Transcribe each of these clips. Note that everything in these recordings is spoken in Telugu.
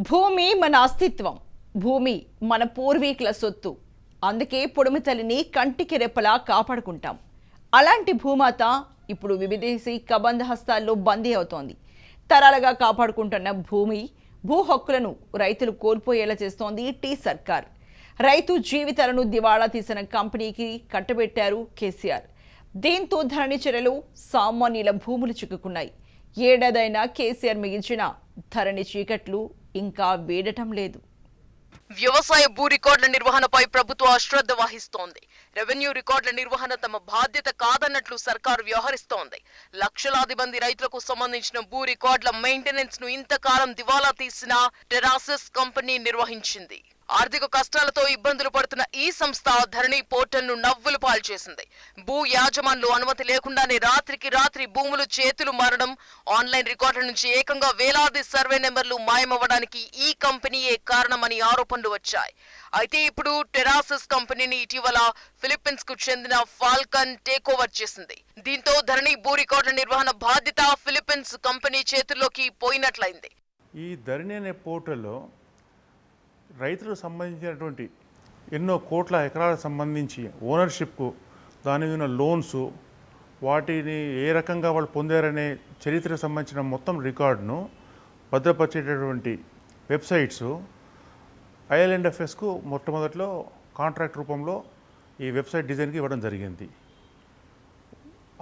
భూమి మన అస్తిత్వం. భూమి మన పూర్వీకుల సొత్తు. అందుకే పొడుము తల్లిని కంటికి రెప్పలా కాపాడుకుంటాం. అలాంటి భూమాత ఇప్పుడు విదేశీ కబంధ హస్తాల్లో బందీ అవుతోంది. తరాలుగా కాపాడుకుంటున్న భూ హక్కులను రైతులు కోల్పోయేలా చేస్తోంది టీ సర్కార్. రైతు జీవితాలను దివాళా తీసిన కంపెనీకి కట్టబెట్టారు కేసీఆర్. దీంతో ధరణి చర్యలు సామాన్యుల భూములు చిక్కుకున్నాయి. ఏడాదైనా కేసీఆర్ మిగిల్చిన ధరణి చీకట్లు ఇంకా వీడటం లేదు. వ్యవసాయ భూ రికార్డుల నిర్వహణపై ప్రభుత్వం అశ్రద్ధ వహిస్తోంది. రెవెన్యూ రికార్డుల నిర్వహణ తమ బాధ్యత కాదన్నట్లు సర్కారు వ్యవహరిస్తోంది. లక్షలాది మంది రైతులకు సంబంధించిన భూ రికార్డుల మెయింటెనెన్స్ ను ఇంతకాలం దివాలా తీసిన టెరాసిస్ కంపెనీ నిర్వహించింది. ఆర్థిక కష్టాలతో ఇబ్బందులు పడుతున్న ఈ సంస్థ ధరణి పోర్టల్ ను నవ్వులు పాల్చేసింది. భూ యాజమాన్లు అనుమతి లేకుండానే రాత్రికి రాత్రి భూములు చేతులు మారడం, ఆన్లైన్ రికార్డుల నుంచి ఏకంగా వేలాది సర్వే నెంబర్లు మాయమవ్వడానికి ఈ కంపెనీయే కారణమని ఆరోపణలు వచ్చాయి. అయితే ఇప్పుడు టెరాసిస్ కంపెనీని ఇటీవల ఫిలిప్పీన్స్ కు చెందిన ఫాల్కన్ టేక్ ఓవర్ చేసింది. దీంతో ధరణి భూ రికార్డుల నిర్వహణ బాధ్యత ఫిలిప్పీన్స్ కంపెనీ చేతుల్లోకి పోయినట్లయింది. ఈ ధరణి అనే పోర్టల్లో రైతులకు సంబంధించినటువంటి ఎన్నో కోట్ల ఎకరాలకు సంబంధించి ఓనర్షిప్కు, దాని మీద లోన్స్, వాటిని ఏ రకంగా వాళ్ళు పొందారనే చరిత్రకు సంబంధించిన మొత్తం రికార్డును భద్రపరిచేటటువంటి వెబ్సైట్స్ ఐఎల్ఎండ్ఎఫ్ఎస్కు మొట్టమొదట్లో కాంట్రాక్ట్ రూపంలో ఈ వెబ్సైట్ డిజైన్కి ఇవ్వడం జరిగింది.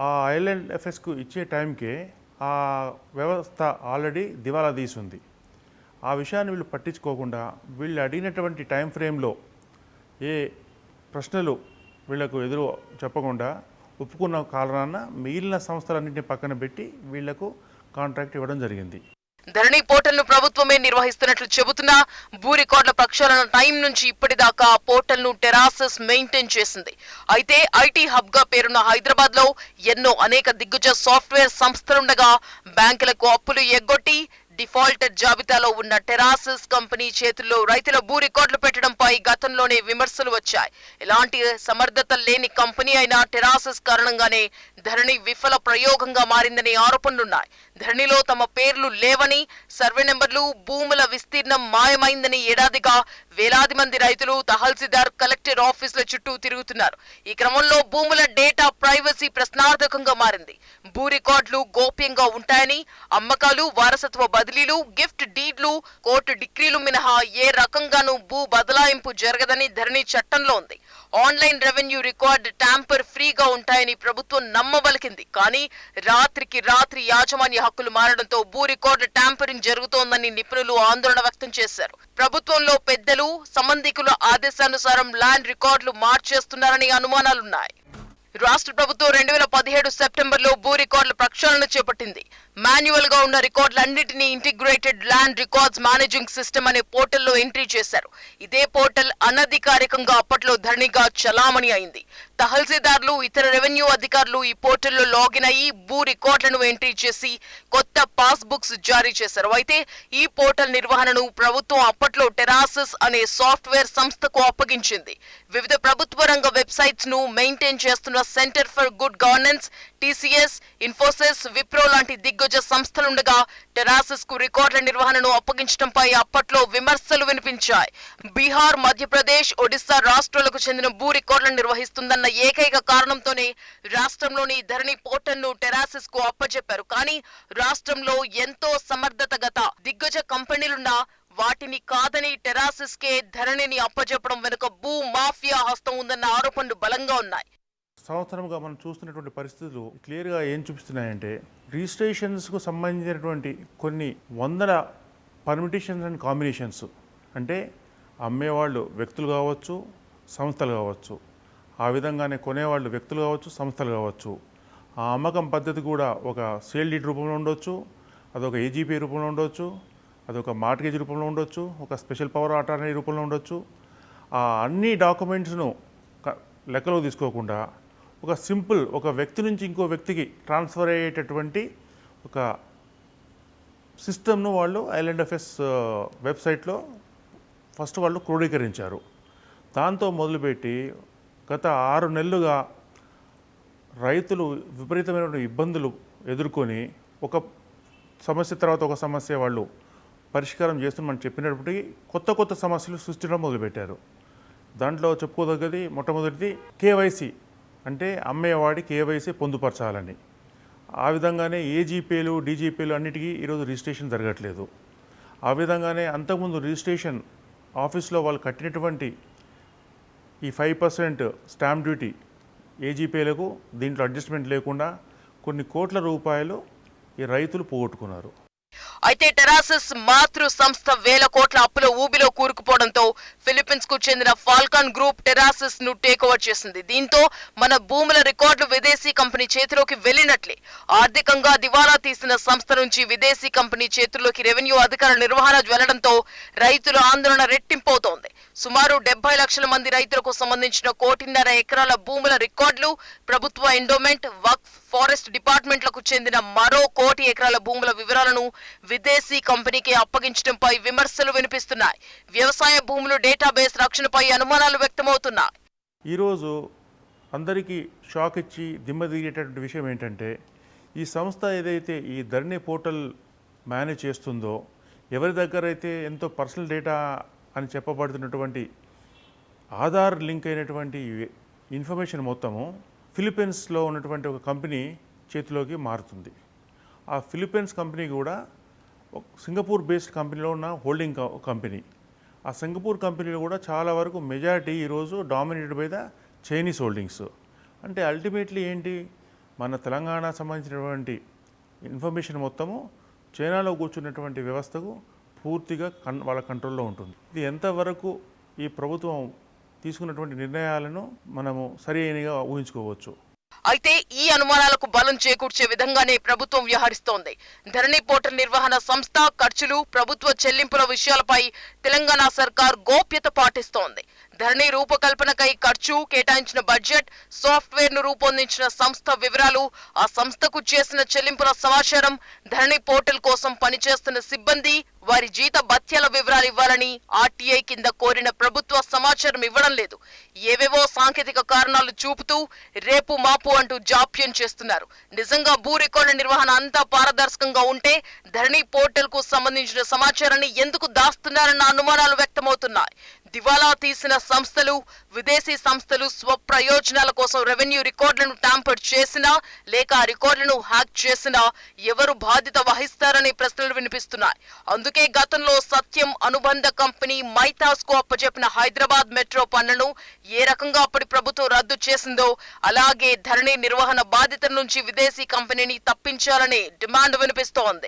ఆ ఐఎల్ఎండ్ఎఫ్ఎస్కు ఇచ్చే టైంకే ఆ వ్యవస్థ ఆల్రెడీ దివాలా తీసింది. ఆ విషయాన్ని వీళ్ళు పట్టించుకోకుండా వీళ్ళు అడిగినటువంటి టైం ఫ్రేమ్లో ఏ ప్రశ్నలు వీళ్లకు ఎదురు చెప్పకుండా ఒప్పుకున్న కారణాన మిగిలిన సంస్థలన్నింటినీ పక్కన పెట్టి వీళ్లకు కాంట్రాక్ట్ ఇవ్వడం జరిగింది. ధరణి పోర్టల్ ను ప్రభుత్వమే నిర్వహిస్తున్నట్లు చెబుతున్నా భూ రికార్డుల ప్రక్షాళన టైం నుంచి ఇప్పటిదాకా పోర్టల్ ను టెరాసిస్ మెయింటైన్ చేసింది. అయితే ఐటీ హబ్ గా పేరున్న హైదరాబాద్ లో అనేక దిగ్గజ సాఫ్ట్వేర్ సంస్థలుండగా బ్యాంకులకు అప్పులు ఎగ్గొట్టి డిఫాల్టర్ జాబితాలో ఉన్న టెరాసిస్ కంపెనీ చేతుల్లో రైతుల భూ రికార్డులు పెట్టడంపై గతంలోనే విమర్శలు వచ్చాయి. ఎలాంటి సమర్థత లేని కంపెనీ అయిన టెరాసిస్ కారణంగానే ధరణి విఫల ప్రయోగంగా మారిందని ఆరోపణలున్నాయి. ధరణిలో తమ పేర్లు లేవని, సర్వే నెంబర్లు, భూముల విస్తీర్ణం మాయమైందని ఏడాదిగా వేలాది మంది రైతులు తహసీల్దార్, కలెక్టర్ ఆఫీసుల చుట్టూ తిరుగుతున్నారు. ఈ క్రమంలో భూముల డేటా ప్రైవసీ ప్రశ్నార్థకంగా మారింది. భూ రికార్డులు గోప్యంగా ఉంటాయని, అమ్మకాలు, వారసత్వ బదిలీలు, గిఫ్ట్ డీడ్లు, కోర్టు డిగ్రీలు మినహా ఏ రకంగానూ భూ బదలాయింపు జరగదని ధరణి చట్టంలో ఉంది. ఆన్లైన్ రెవెన్యూ రికార్డ్ ట్యాంపర్ ఫ్రీగా ఉంటాయని ప్రభుత్వం నమ్మబలికింది. కానీ రాత్రికి రాత్రి యాజమాన్య హక్కులు మారడంతో భూ రికార్డు ట్యాంపరింగ్ జరుగుతోందని నిపుణులు ఆందోళన వ్యక్తం చేశారు. ప్రభుత్వంలో పెద్దలు, సంబంధికుల ఆదేశానుసారం ల్యాండ్ రికార్డులు మార్చేస్తున్నారని అనుమానాలున్నాయి. రాష్ట్ర ప్రభుత్వం 2017 సెప్టెంబర్లో భూ రికార్డుల ప్రక్షాళన చేపట్టింది. మాన్యువల్ గా ఉన్న రికార్డులన్నింటినీ integrated land records managing system అనే పోర్టల్లో ఎంట్రీ చేశారు. ఇదే పోర్టల్ అనధికారికంగా అప్పట్లో ధరణిగా చలామణి అయింది. తహసీల్దార్లు, ఇతర రెవెన్యూ అధికారులు ఈ పోర్టల్లో లాగిన్ అయ్యి భూ రికార్డులను ఎంట్రీ చేసి కొత్త పాస్ బుక్స్ జారీ చేశారు. అయితే ఈ పోర్టల్ నిర్వహణను ప్రభుత్వం అప్పట్లో టెరాసిస్ అనే సాఫ్ట్వేర్ సంస్థకు అప్పగించింది. వివిధ ప్రభుత్వ రంగ వెబ్సైట్స్ ను మెయింటైన్ చేస్తున్న centre for good governance, TCS, Infosys, Wipro లాంటి దిగ్గజ సంస్థలుండగా టెరాసిస్ కు రికార్డుల నిర్వహణను అప్పగించడంపై అప్పట్లో విమర్శలు వినిపించాయి. బీహార్, మధ్యప్రదేశ్, ఒడిశా రాష్ట్రాలకు చెందిన భూ రికార్డులను నిర్వహిస్తుందన్న ఏకైక కారణంతోనే రాష్ట్రంలోని ధరణి పోర్టల్ ను టెరాసిస్ కు అప్పచెప్పారు. కానీ రాష్ట్రంలో ఎంతో సమర్థత గత దిగ్గజ కంపెనీలున్నా వాటిని కాదని టెరాసిస్ కే ధరణిని అప్పచెప్పడం వెనుక భూ మాఫియా హస్తం ఉందన్న ఆరోపణలు బలంగా ఉన్నాయి. సంవత్సరంగా మనం చూస్తున్నటువంటి పరిస్థితులు క్లియర్గా ఏం చూపిస్తున్నాయంటే, రిజిస్ట్రేషన్స్కు సంబంధించినటువంటి కొన్ని వందల పర్మిటేషన్స్ అండ్ కాంబినేషన్స్, అంటే అమ్మేవాళ్ళు వ్యక్తులు కావచ్చు, సంస్థలు కావచ్చు, ఆ విధంగానే కొనేవాళ్ళు వ్యక్తులు కావచ్చు, సంస్థలు కావచ్చు. ఆ అమ్మకం పద్ధతి కూడా ఒక సేల్ డీడ్ రూపంలో ఉండొచ్చు, అదొక ఏజీపీ రూపంలో ఉండొచ్చు, అదొక మార్ట్గేజ్ రూపంలో ఉండొచ్చు, ఒక స్పెషల్ పవర్ అటార్నీ రూపంలో ఉండొచ్చు. ఆ అన్ని డాక్యుమెంట్స్ను లెక్కలో తీసుకోకుండా ఒక వ్యక్తి నుంచి ఇంకో వ్యక్తికి ట్రాన్స్ఫర్ అయ్యేటటువంటి ఒక సిస్టమ్ను వాళ్ళు ఐఎల్ఎండ్ఎఫ్ఎస్ వెబ్సైట్లో ఫస్ట్ వాళ్ళు క్రోడీకరించారు. దాంతో మొదలుపెట్టి గత 6 నెలలుగా రైతులు విపరీతమైన ఇబ్బందులు ఎదుర్కొని ఒక సమస్య తర్వాత ఒక సమస్య వాళ్ళు పరిష్కారం చేస్తున్న మనం చెప్పినప్పటికీ కొత్త సమస్యలు సృష్టించడం మొదలుపెట్టారు. దాంట్లో చెప్పుకోదగ్గది మొట్టమొదటిది కేవైసీ, అంటే అమ్మేవాడి కేవైసీ పొందుపరచాలని. ఆ విధంగానే ఏజీపీలు డీజీపీలు అన్నిటికీ ఈరోజు రిజిస్ట్రేషన్ జరగట్లేదు. ఆ విధంగానే అంతకుముందు రిజిస్ట్రేషన్ ఆఫీస్లో వాళ్ళు కట్టినటువంటి ఈ 5% స్టాంప్ డ్యూటీ ఏజీపీలకు దీంట్లో అడ్జస్ట్మెంట్ లేకుండా కొన్ని కోట్ల రూపాయలు ఈ రైతులు పోగొట్టుకున్నారు. అయితే టెరాసిస్ మాతృ సంస్థ వేల కోట్ల అప్పుల ఊబిలో కూరుకుపోవడంతో ఫిలిప్పీన్స్ కు చెందిన ఫాల్కాన్ గ్రూప్ టెరాసిస్ ను టేక్ ఓవర్ చేసింది. దీంతో మన భూముల రికార్డులు విదేశీ కంపెనీ చేతిలోకి వెళ్లినట్లే. ఆర్థికంగా దివాలా తీసిన సంస్థ నుంచి విదేశీ కంపెనీ చేతుల్లోకి రెవెన్యూ అధికారుల నిర్వహణ వెళ్లడంతో రైతుల ఆందోళన రెట్టింపవుతోంది. సుమారు 70 లక్షల మంది రైతులకు సంబంధించిన 1.5 ఎకరాల భూముల రికార్డులు, ప్రభుత్వ ఎండోమెంట్, వక్ఫ్, ఫారెస్ట్ డిపార్ట్మెంట్లకు చెందిన మరో 1 కోటి ఎకరాల భూముల వివరాలను విదేశీ కంపెనీకి అప్పగించడంపై విమర్శలు వినిపిస్తున్నాయి. వ్యవసాయ భూములు డేటాబేస్ రక్షణపై అనుమానాలు వ్యక్తమవుతున్నాయి. ఈరోజు అందరికీ షాక్ ఇచ్చి దిమ్మదిగేటటువంటి విషయం ఏంటంటే, ఈ సంస్థ ఏదైతే ఈ ధరణి పోర్టల్ మేనేజ్ చేస్తుందో, ఎవరి దగ్గర అయితే ఎంతో పర్సనల్ డేటా అని చెప్పబడుతున్నటువంటి ఆధార్ లింక్ అయినటువంటి ఇన్ఫర్మేషన్ మొత్తము ఫిలిప్పీన్స్లో ఉన్నటువంటి ఒక కంపెనీ చేతిలోకి మారుతుంది. ఆ ఫిలిప్పీన్స్ కంపెనీ కూడా సింగపూర్ బేస్డ్ కంపెనీలో ఉన్న హోల్డింగ్ కంపెనీ. ఆ సింగపూర్ కంపెనీలో కూడా చాలా వరకు మెజారిటీ ఈరోజు dominated by the Chinese holdings. అంటే అల్టిమేట్లీ ఏంటి, మన తెలంగాణ సంబంధించినటువంటి ఇన్ఫర్మేషన్ మొత్తము చైనాలో కూర్చున్నటువంటి వ్యవస్థకు పూర్తిగా వాళ్ళ కంట్రోల్లో ఉంటుంది. ఇది ఎంతవరకు ఈ ప్రభుత్వం తీసుకున్నటువంటి నిర్ణయాలను మనము సరి అయినగా ఊహించుకోవచ్చు. అయితే ఈ అనుమానాలకు బలం చేకూర్చే విధంగానే ప్రభుత్వం వ్యవహరిస్తోంది. ధరణి పోర్టల్ నిర్వహణ సంస్థ ఖర్చులు, ప్రభుత్వ చెల్లింపుల విషయాలపై తెలంగాణ సర్కార్ గోప్యత పాటిస్తోంది. ధరణి రూపకల్పనకై ఖర్చు, కేటాయించిన బడ్జెట్, సాఫ్ట్వేర్ ను రూపొందించిన సంస్థ వివరాలు, ఆ సంస్థకు చేసిన చెల్లింపుల సమాచారం, ధరణి పోర్టల్ కోసం పనిచేస్తున్న సిబ్బంది, వారి జీత భత్యాల వివరాలు ఇవ్వాలని ఆర్టీఐ కింద కోరిన ప్రభుత్వ సమాచారం ఇవ్వడం లేదు. ఏవేవో సాంకేతిక కారణాలు చూపుతూ రేపు మాపు అంటూ జాప్యం చేస్తున్నారు. నిజంగా భూ రికార్డుల నిర్వహణ అంతా పారదర్శకంగా ఉంటే ధరణి పోర్టల్ కు సంబంధించిన సమాచారాన్ని ఎందుకు దాస్తున్నారన్న అనుమానాలు వ్యక్తమవుతున్నాయి. దివాలా తీసిన సంస్థలు, విదేశీ సంస్థలు స్వప్రయోజనాల కోసం రెవెన్యూ రికార్డులను ట్యాంపర్ చేసినా లేక ఆ రికార్డులను హ్యాక్ చేసినా ఎవరు బాధ్యత వహిస్తారనే ప్రశ్నలు వినిపిస్తున్నాయి. అందుకే గతంలో సత్యం అనుబంధ కంపెనీ మైతాస్ కు అప్పచెప్పిన హైదరాబాద్ మెట్రో పనులను ఏ రకంగా అప్పటి ప్రభుత్వం రద్దు చేసిందో అలాగే ధరణి నిర్వహణ బాధ్యతల నుంచి విదేశీ కంపెనీని తప్పించాలని డిమాండ్ వినిపిస్తోంది.